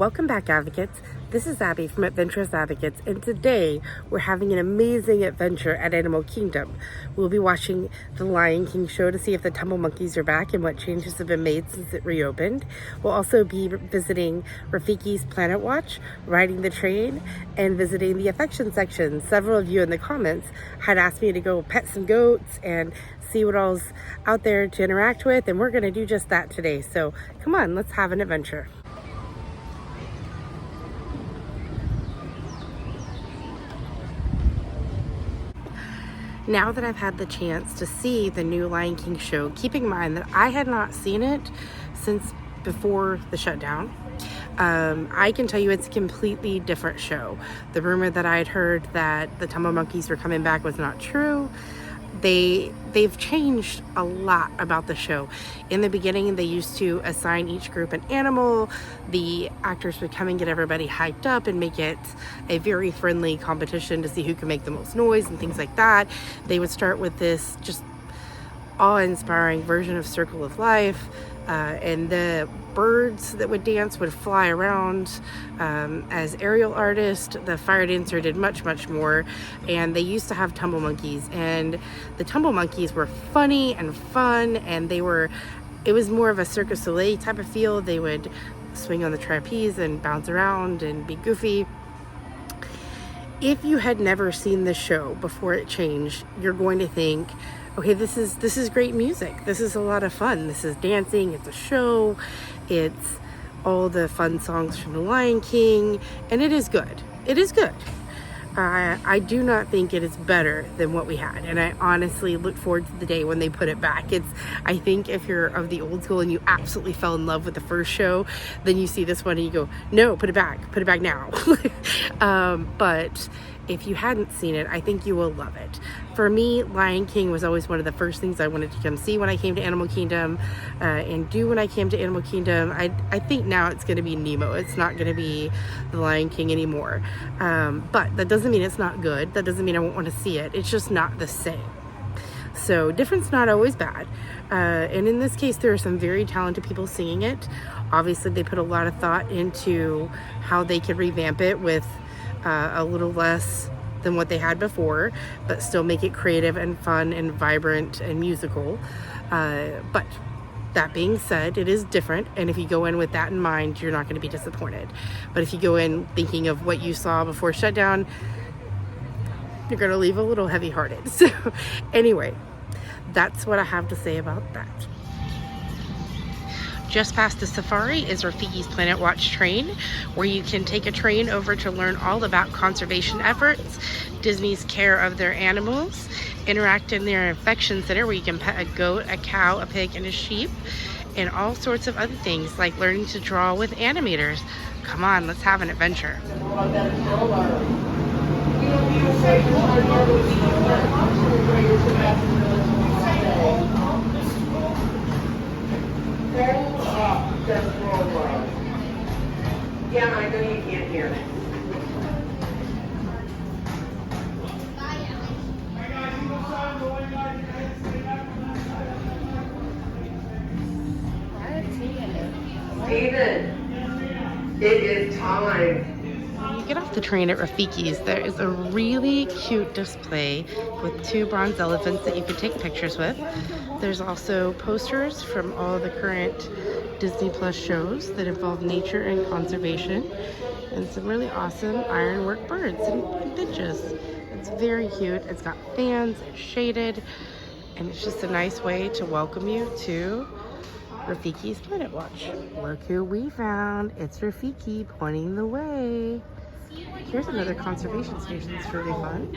Welcome back, advocates. This is Abby from Adventurous Advocates, and today we're having an amazing adventure at Animal Kingdom. We'll be watching the Lion King show to see if the Tumble Monkeys are back and what changes have been made since it reopened. We'll also be visiting Rafiki's Planet Watch, riding the train, and visiting the affection section. Several of you in the comments had asked me to go pet some goats and see what all's out there to interact with, and we're going to do just that today. So come on, let's have an adventure. Now that I've had the chance to see the new Lion King show, keeping in mind that I had not seen it since before the shutdown, I can tell you it's a completely different show. The rumor that I had heard that the Tumble Monkeys were coming back was not true. They've changed a lot about the show. In the beginning, they used to assign each group an animal. The actors would come and get everybody hyped up and make it a very friendly competition to see who can make the most noise and things like that. They would start with this just awe-inspiring version of Circle of Life, and the birds that would dance would fly around as aerial artists. The fire dancer did much more, and they used to have tumble monkeys, and the tumble monkeys were funny and fun, and it was more of a Cirque du Soleil type of feel. They would swing on the trapeze and bounce around and be goofy. If you had never seen the show before it changed, you're going to think, okay, this is great music. This is a lot of fun. This is dancing. It's a show. It's all the fun songs from The Lion King, and it is good. It is good. I do not think it is better than what we had, and I honestly look forward to the day when they put it back. I think if you're of the old school and you absolutely fell in love with the first show, then you see this one and you go, no, put it back now. But if you hadn't seen it, I think you will love it. For me, Lion King was always one of the first things I wanted to come see when I came to Animal Kingdom, and do when I came to Animal Kingdom. I think now it's going to be Nemo. It's not going to be the Lion King anymore. But that doesn't mean it's not good. That doesn't mean I won't want to see it. It's just not the same. So difference not always bad. And in this case, there are some very talented people singing it. Obviously, they put a lot of thought into how they could revamp it with a little less than what they had before, but still make it creative and fun and vibrant and musical. But that being said, it is different, and if you go in with that in mind, you're not going to be disappointed. But if you go in thinking of what you saw before shutdown, you're going to leave a little heavy-hearted. So anyway, that's what I have to say about that. Just past the safari is Rafiki's Planet Watch train, where you can take a train over to learn all about conservation efforts, Disney's care of their animals, interact in their affection center where you can pet a goat, a cow, a pig, and a sheep, and all sorts of other things like learning to draw with animators. Come on, let's have an adventure. Yeah, I know you can't hear me. Steven, it is time. When you get off the train at Rafiki's, there is a really cute display with 2 bronze elephants that you can take pictures with. There's also posters from all the current Disney Plus shows that involve nature and conservation, and some really awesome ironwork birds and finches. It's very cute. It's got fans, it's shaded, and it's just a nice way to welcome you to Rafiki's Planet Watch. Look who we found. It's Rafiki pointing the way. Here's another conservation station that's really fun.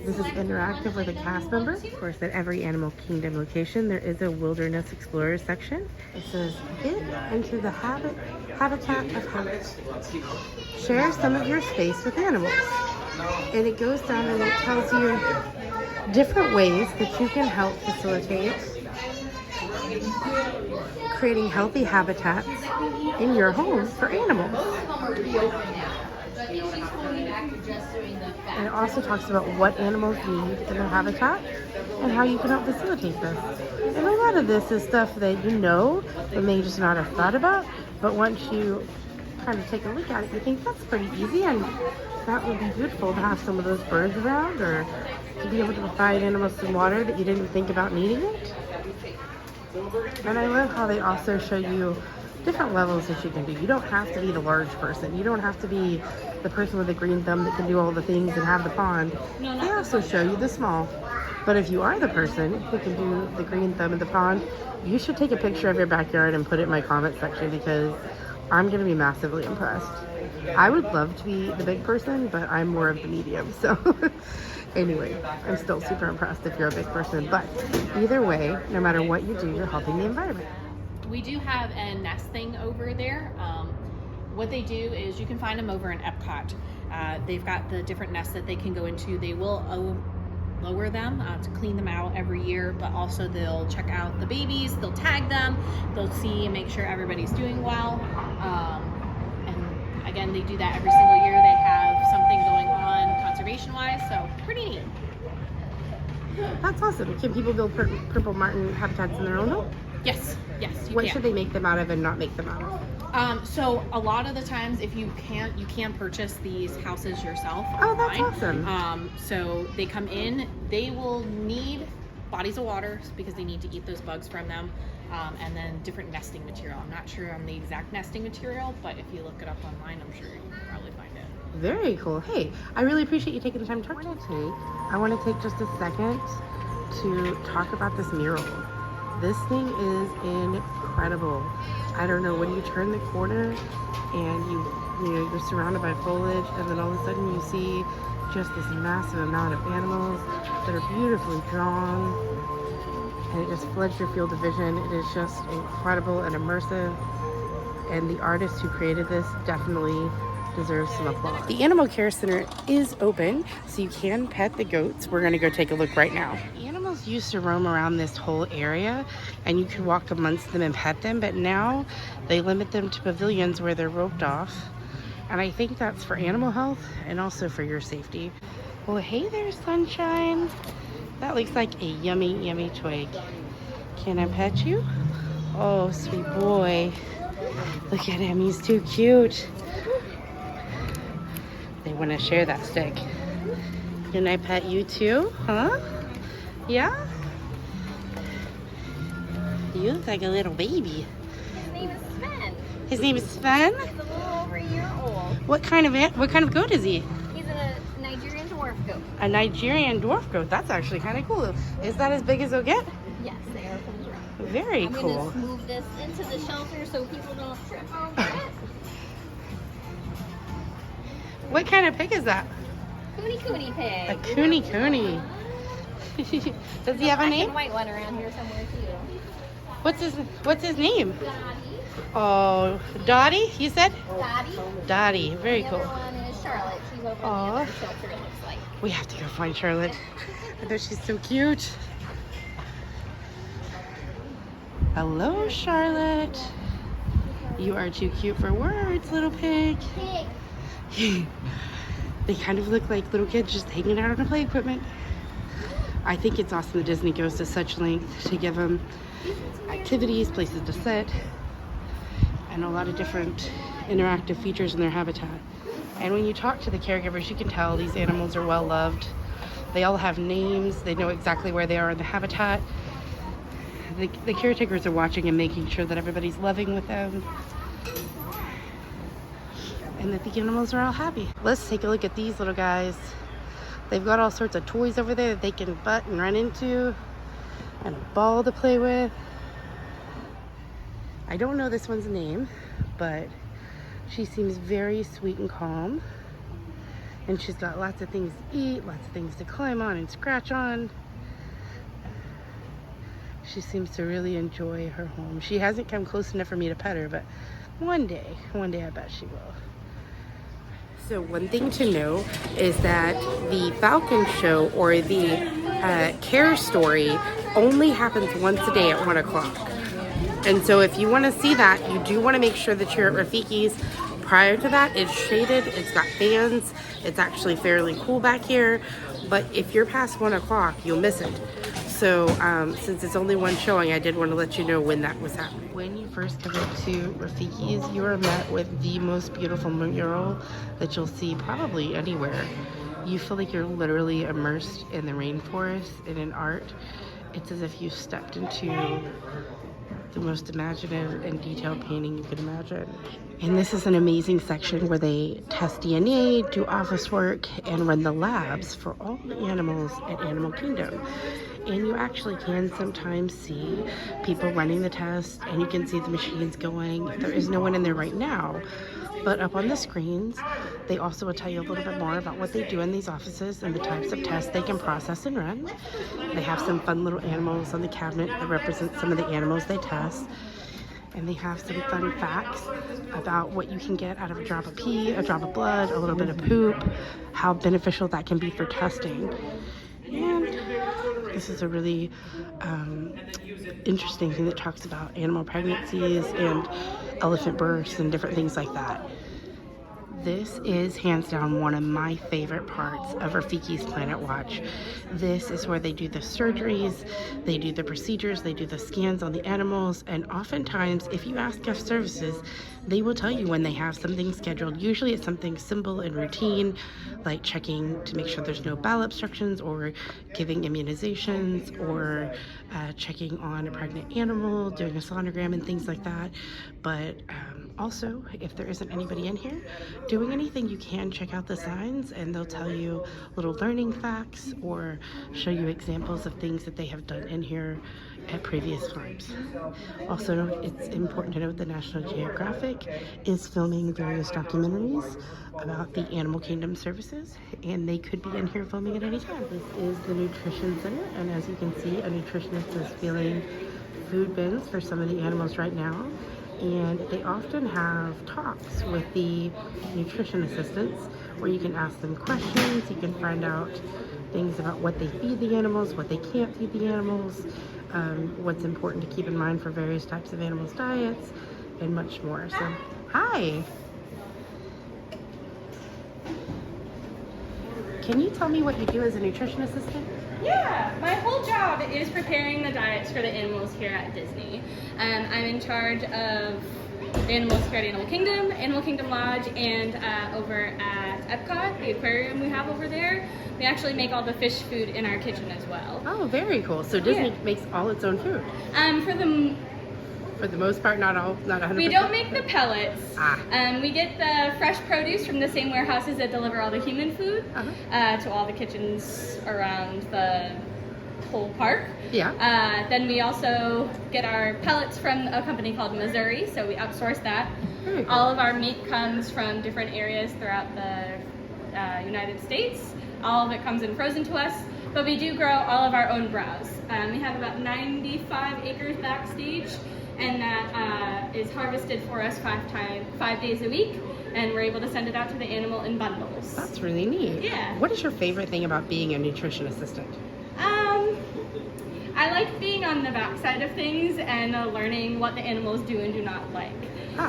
This is interactive with a cast member. Of course, at every Animal Kingdom location, there is a Wilderness Explorer section. It says, get into the habitat of habits. Share some of your space with animals. And it goes down and it tells you different ways that you can help facilitate creating healthy habitats in your home for animals. And it also talks about what animals need in their habitat and how you can help facilitate this. And a lot of this is stuff that you know, but may just not have thought about. But once you kind of take a look at it, you think that's pretty easy, and that would be beautiful to have some of those birds around, or to be able to provide animals some water that you didn't think about needing it. And I love how they also show you different levels that you can do. You don't have to be the large person. You don't have to be the person with the green thumb that can do all the things and have the pond. They also show you the small. But if you are the person who can do the green thumb in the pond, you should take a picture of your backyard and put it in my comment section, because I'm going to be massively impressed. I would love to be the big person, but I'm more of the medium. So anyway, I'm still super impressed if you're a big person. But either way, no matter what you do, you're helping the environment. We do have a nesting over there. What they do is you can find them over in Epcot. They've got the different nests that they can go into. They will lower them to clean them out every year, but also they'll check out the babies, they'll tag them, they'll see and make sure everybody's doing well. And again, they do that every single year. They have something going on conservation-wise, so pretty neat. That's awesome. Can people build purple martin habitats in their own home? Yes, you what can. Should they make them out of and not make them out of? So a lot of the times, if you can't, you can purchase these houses yourself online. Oh, that's awesome. So they come in, they will need bodies of water because they need to eat those bugs from them, and then different nesting material. I'm not sure on the exact nesting material, but if you look it up online, I'm sure you can probably find it. Very cool. Hey, I really appreciate you taking the time to talk to me today. I want to take just a second to talk about this mural. This thing is incredible. I don't know, when you turn the corner and you're surrounded by foliage, and then all of a sudden you see just this massive amount of animals that are beautifully drawn, and it just floods your field of vision. It is just incredible and immersive, and the artist who created this definitely deserves some applause. The Animal Care Center is open, so you can pet the goats. We're gonna go take a look right now. Animals used to roam around this whole area, and you could walk amongst them and pet them, but now they limit them to pavilions where they're roped off. And I think that's for animal health and also for your safety. Well, hey there, Sunshine. That looks like a yummy, yummy twig. Can I pet you? Oh, sweet boy. Look at him, he's too cute. They want to share that stick. Can I pet you too? Huh? Yeah? You look like a little baby. His name is Sven. His name is Sven? He's a little over a year old. What kind of goat is he? He's a Nigerian dwarf goat. A Nigerian dwarf goat. That's actually kind of cool. Is that as big as they'll get? Yes, they are full grown. Very I'm cool. going to move this into the shelter so people don't trip over it. What kind of pig is that? Cooney pig. A Cooney. Does he have a name? And white one around here somewhere too. What's his name? Dottie. Oh, Dottie, you said? Dottie. Dottie, very The cool. other one is Charlotte. She's over in the Aw. other shelter, it looks like. We have to go find Charlotte. I bet she's so cute. Hello, Charlotte. You are too cute for words, little pig. Pig. They kind of look like little kids just hanging out on the play equipment. I think it's awesome that Disney goes to such length to give them activities, places to sit, and a lot of different interactive features in their habitat. And when you talk to the caregivers, you can tell these animals are well loved. They all have names. They know exactly where they are in the habitat. The caretakers are watching and making sure that everybody's loving with them, and that the animals are all happy. Let's take a look at these little guys. They've got all sorts of toys over there that they can butt and run into, and a ball to play with. I don't know this one's name, but she seems very sweet and calm. And she's got lots of things to eat, lots of things to climb on and scratch on. She seems to really enjoy her home. She hasn't come close enough for me to pet her, but one day I bet she will. So one thing to know is that the Falcon Show, or the Care Story, only happens once a day at 1 o'clock. And so if you want to see that, you do want to make sure that you're at Rafiki's. Prior to that, it's shaded, it's got fans, it's actually fairly cool back here. But if you're past 1 o'clock, you'll miss it. So since it's only one showing, I did want to let you know when that was happening. When you first come into Rafiki's, you are met with the most beautiful mural that you'll see probably anywhere. You feel like you're literally immersed in the rainforest and in art. It's as if you stepped into the most imaginative and detailed painting you could imagine. And this is an amazing section where they test DNA, do office work, and run the labs for all the animals at Animal Kingdom. And you actually can sometimes see people running the test, and you can see the machines going. There is no one in there right now, but up on the screens, they also will tell you a little bit more about what they do in these offices and the types of tests they can process and run. They have some fun little animals on the cabinet that represent some of the animals they test. And they have some fun facts about what you can get out of a drop of pee, a drop of blood, a little bit of poop, how beneficial that can be for testing. And this is a really interesting thing that talks about animal pregnancies and elephant births and different things like that. This is hands down one of my favorite parts of Rafiki's Planet Watch. This is where they do the surgeries, they do the procedures, they do the scans on the animals, and oftentimes if you ask guest services, they will tell you when they have something scheduled. Usually it's something simple and routine, like checking to make sure there's no bowel obstructions, or giving immunizations, or checking on a pregnant animal, doing a sonogram and things like that. But also, if there isn't anybody in here doing anything, you can check out the signs and they'll tell you little learning facts or show you examples of things that they have done in here at previous times. Also, it's important to note that National Geographic is filming various documentaries about the Animal Kingdom services, and they could be in here filming at any time. This is the Nutrition Center, and as you can see, a nutritionist is filling food bins for some of the animals right now. And they often have talks with the nutrition assistants where you can ask them questions, you can find out things about what they feed the animals, what they can't feed the animals, what's important to keep in mind for various types of animals' diets, and much more. So, hi! Can you tell me what you do as a nutrition assistant? Yeah, my whole job is preparing the diets for the animals here at Disney. I'm in charge of the animals here at Animal Kingdom Lodge, and over at Epcot, the aquarium we have over there, we actually make all the fish food in our kitchen as well. Oh, very cool. So Disney makes all its own food? For the most part, not 100%? We don't make the pellets. We get the fresh produce from the same warehouses that deliver all the human food to all the kitchens around the whole park. Yeah. Then we also get our pellets from a company called Missouri, so we outsource that. Very cool. All of our meat comes from different areas throughout the United States. All of it comes in frozen to us, but we do grow all of our own browse. We have about 95 acres backstage, and that is harvested for us 5 days a week, and we're able to send it out to the animal in bundles. That's really neat. Yeah. What is your favorite thing about being a nutrition assistant? I like being on the backside of things and learning what the animals do and do not like.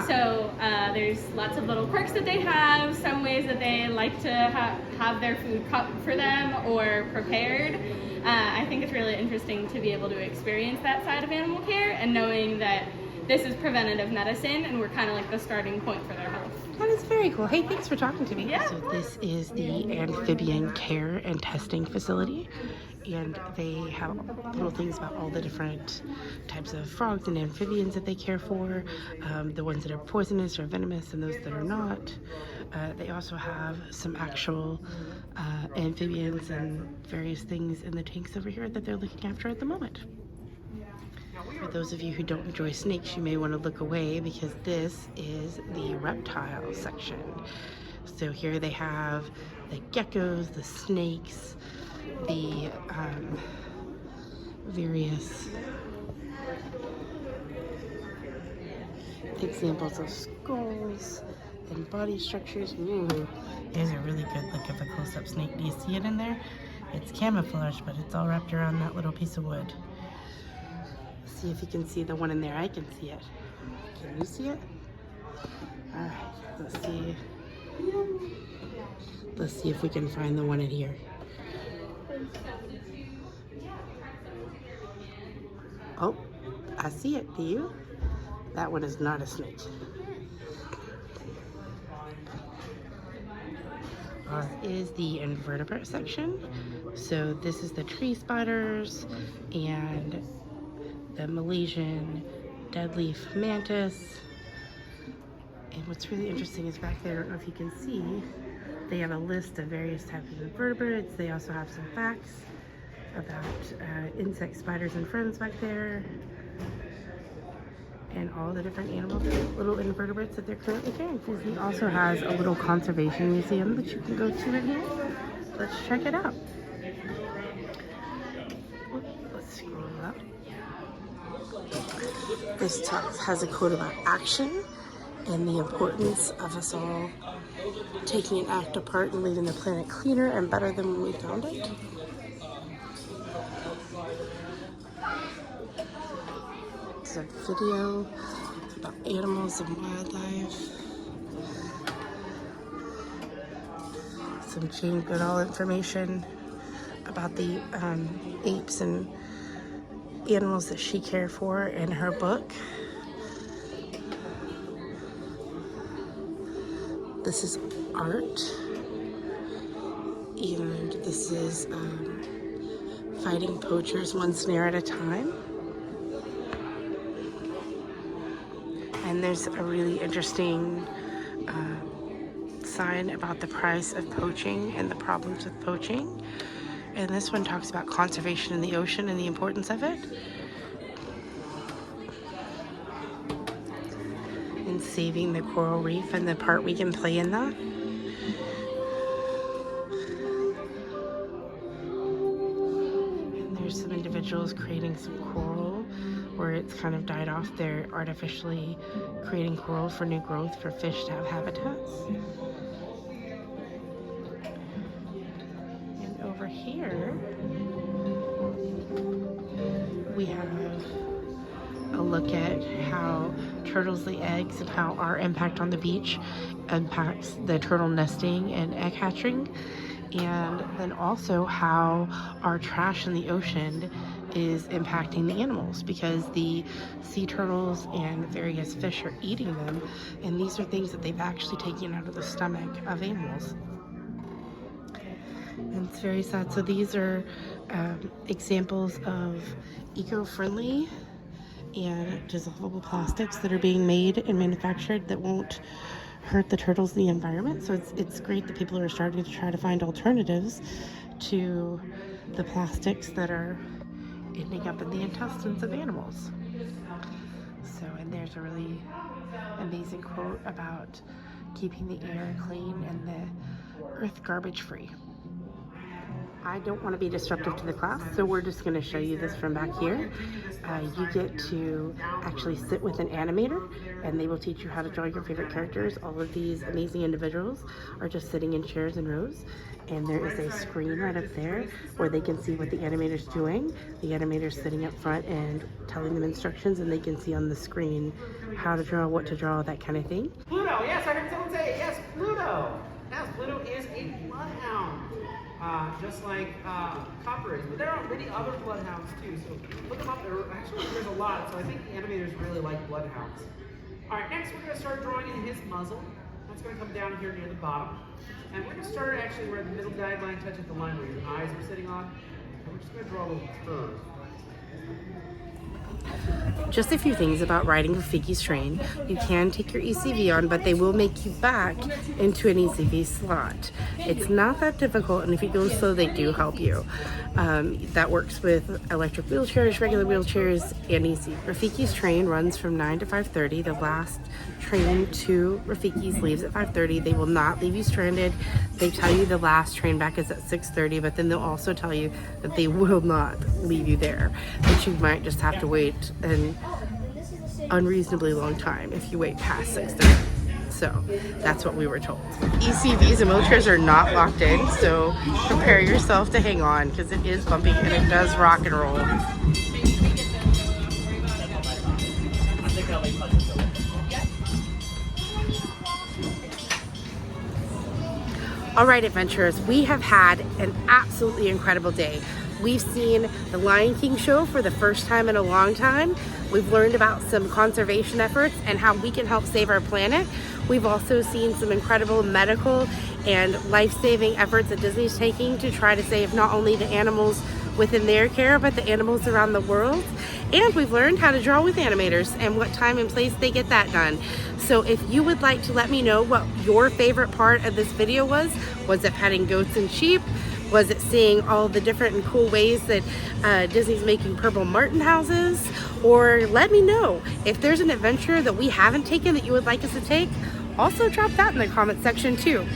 So there's lots of little quirks that they have, some ways that they like to have their food cut for them or prepared. I think it's really interesting to be able to experience that side of animal care and knowing that this is preventative medicine and we're kind of like the starting point for their health. That is very cool. Hey, thanks for talking to me. Yeah. So this is the Amphibian Care and Testing Facility, and they have little things about all the different types of frogs and amphibians that they care for, the ones that are poisonous or venomous and those that are not. They also have some actual amphibians and various things in the tanks over here that they're looking after at the moment. For those of you who don't enjoy snakes, you may want to look away because this is the reptile section. So here they have the geckos, the snakes, the various examples of skulls and body structures. Ooh, there's a really good look at the close-up snake. Do you see it in there? It's camouflage, but it's all wrapped around that little piece of wood. See if you can see the one in there. I can see it. Can you see it? Alright, let's see. Let's see if we can find the one in here. Oh, I see it. Do you? That one is not a snake. This is the invertebrate section. So this is the tree spiders and the Malaysian deadleaf mantis. And what's really interesting is back there, I don't know if you can see, they have a list of various types of invertebrates. They also have some facts about insect spiders and friends back there, and all the different animal little invertebrates that they're currently caring for. Disney also has a little conservation museum that you can go to in here. Let's check it out. Let's scroll up. This top has a quote about action and the importance of us all taking an active part in leaving the planet cleaner and better than when we found it. It's a video about animals and wildlife. Some Jane Goodall information about the apes and animals that she cared for in her book. This is art, and this is fighting poachers one snare at a time. And there's a really interesting sign about the price of poaching and the problems with poaching. And this one talks about conservation in the ocean and the importance of it. And saving the coral reef and the part we can play in that. And there's some individuals creating some coral where it's kind of died off. They're artificially creating coral for new growth for fish to have habitats. And over here, we have a look at how turtles lay eggs and how our impact on the beach impacts the turtle nesting and egg hatching, and then also how our trash in the ocean is impacting the animals, because the sea turtles and various fish are eating them, and these are things that they've actually taken out of the stomach of animals. And it's very sad. So these are examples of eco-friendly and dissolvable plastics that are being made and manufactured that won't hurt the turtles in the environment. So it's great that people are starting to try to find alternatives to the plastics that are ending up in the intestines of animals. So, and there's a really amazing quote about keeping the air clean and the earth garbage free. I don't want to be disruptive to the class, so we're just going to show you this from back here. You get to actually sit with an animator, and they will teach you how to draw your favorite characters. All of these amazing individuals are just sitting in chairs and rows, and there is a screen right up there where they can see what the animator's doing. The animator's sitting up front and telling them instructions, and they can see on the screen how to draw, what to draw, that kind of thing. Pluto, yes, I heard someone say it. Yes, Pluto. Yes, Pluto is a bloodhound. Just like Copper is. But there are many other bloodhounds too, so look them up. Actually, there's a lot, so I think the animators really like bloodhounds. All right, next we're going to start drawing in his muzzle. That's going to come down here near the bottom. And we're going to start actually where the middle guideline touches the line where your eyes are sitting on. And we're just going to draw a little curve. Just a few things about riding Rafikis Train. You can take your ECV on, but they will make you back into an ECV slot. It's not that difficult, and if you go slow, they do help you. That works with electric wheelchairs, regular wheelchairs, and easy. Rafikis Train runs from 9 to 5:30. The last train to Rafikis leaves at 5:30. They will not leave you stranded. They tell you the last train back is at 6:30, but then they'll also tell you that they will not leave you there, that you might just have to wait an unreasonably long time if you wait past 6:30. So that's what we were told. ECVs and wheelchairs are not locked in, so prepare yourself to hang on because it is bumpy and it does rock and roll. All right, adventurers, we have had an absolutely incredible day. We've seen the Lion King show for the first time in a long time. We've learned about some conservation efforts and how we can help save our planet. We've also seen some incredible medical and life-saving efforts that Disney's taking to try to save not only the animals within their care, but the animals around the world. And we've learned how to draw with animators and what time and place they get that done. So if you would like to let me know what your favorite part of this video was it petting goats and sheep? Was it seeing all the different and cool ways that Disney's making purple martin houses? Or let me know if there's an adventure that we haven't taken that you would like us to take. Also drop that in the comment section too.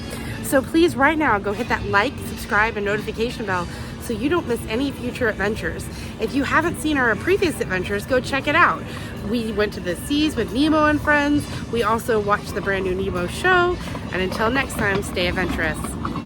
So please right now go hit that like, subscribe, and notification bell so you don't miss any future adventures. If you haven't seen our previous adventures, go check it out. We went to the seas with Nemo and friends. We also watched the brand new Nemo show. And until next time, stay adventurous.